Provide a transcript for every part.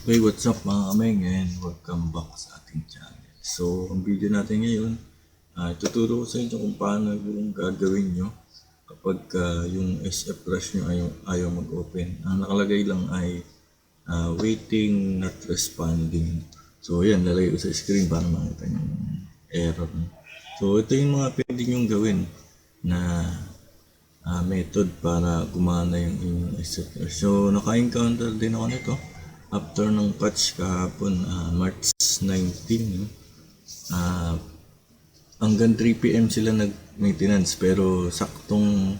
Hey, what's up mga kameng and welcome back sa ating channel. So, ang video natin ngayon, tuturo ko sa inyo kung paano yung gagawin nyo kapag yung SF Rush nyo ayaw mag-open. Ang nakalagay lang ay waiting, not responding. So, yan, lalagay ko sa screen para makita nyo yung error. So, ito yung mga pwede nyo gawin na method para gumana yung inyong SF Rush. So, naka-encounter din ako nito after ng patch kahapon, March 19, no? Hanggang 3 PM sila nag-maintenance pero saktong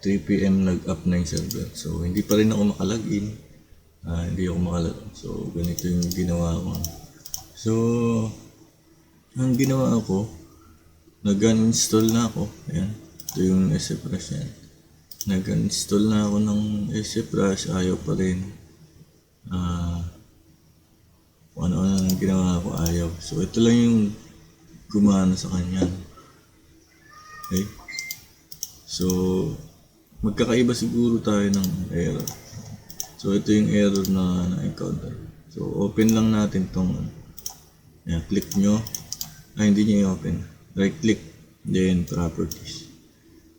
3 PM nag-up na yung server. So hindi pa rin ako makalagin. Hindi ako makalagin. So ganito yung ginawa ko. So ang ginawa ko, nag-uninstall na ako. Ayan. Ito yung SF Rush yan. Nag-uninstall na ako ng SF Rush. Ayaw pa rin. Kung ano-ano ang ginawa ko, ayaw. So ito lang yung gumana sa kanya. Okay? So, magkakaiba siguro tayo ng error. So, ito yung error na na-encounter. So, open lang natin tong yan, click nyo. Hindi nyo i-open. Right click, then properties.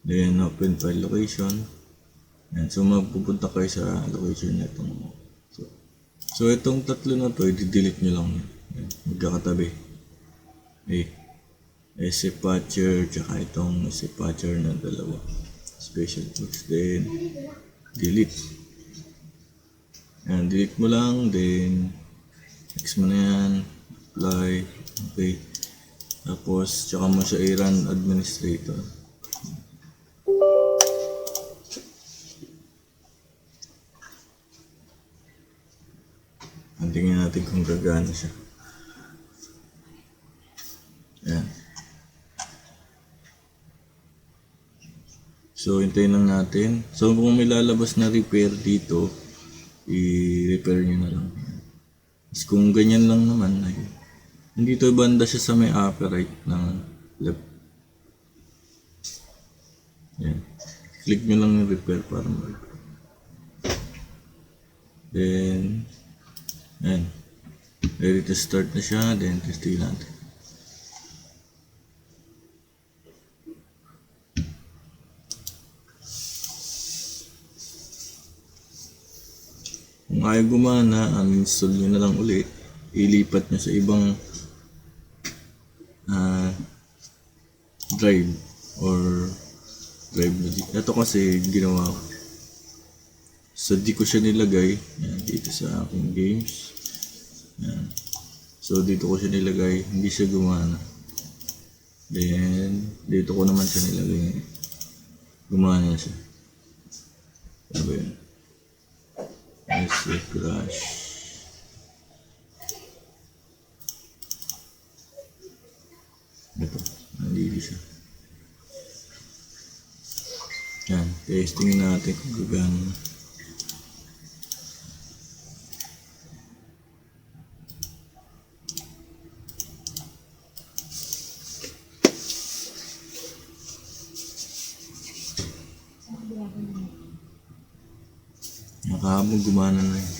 Then, open file location. Yan. So, magpupunta kayo sa location na itong So, itong tatlo na to, i-delete nyo lang. Yan. Magkakatabi. Okay. SF patcher, tsaka itong SF patcher na dalawa. Special tools, then delete. Yan, delete mo lang, then next mo na yan, apply, okay. Tapos, tsaka mo siya i-run administrator. Tingnan natin kung gagana siya. Yan. So, hintayin lang natin. So, kung may lalabas na repair dito, i-repair nyo na lang. Tapos kung ganyan lang naman, ay, nandito banda siya sa may upper right ng left. Yan. Click nyo lang yung repair para mag-repair. Then, yan. Ready to start na siya, then testing natin. Kung ayaw gumana, uninstall nyo na lang ulit. Ilipat nyo sa ibang drive or drive na dito. Ito kasi ginawa ko. So di ko siya nilagay. Yan, dito sa aking games. Yan. So dito ko siya nilagay. Hindi siya gumana. Then dito ko naman siya nilagay. Gumana siya. Sabi yun. SF Rush. Ito, nandito siya. Yan, testing natin kung gagana. Nakahabog, gumana na yun.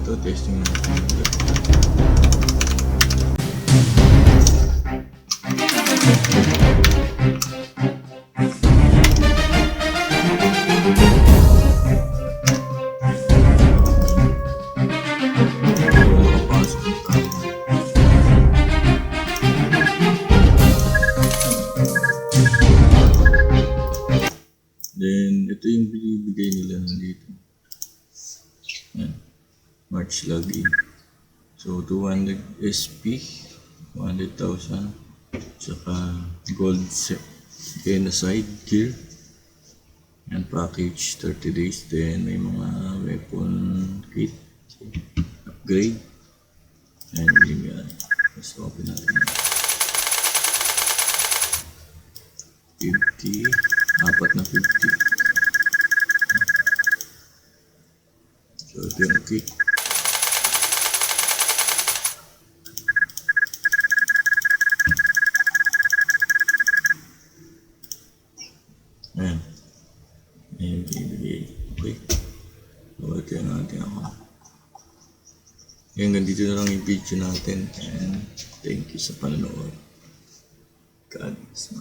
ito, testing natin. Nakapasok yung tama. Then, ito yung binibigay nila nandito. Yan. March login. So, 200 SP, 100,000. Tsaka gold set. Then, na side gear. Yan, package 30 days. Then, may mga weapon kit. Upgrade. Yan, yung yan. Let's open natin. 50. Apat na 50. So, ito yung kit. Ayan. Ayan, ibigay. Okay. So, ito yung ating ako. Ayan, ganito na lang yung video natin. And thank you sa panonood. God bless.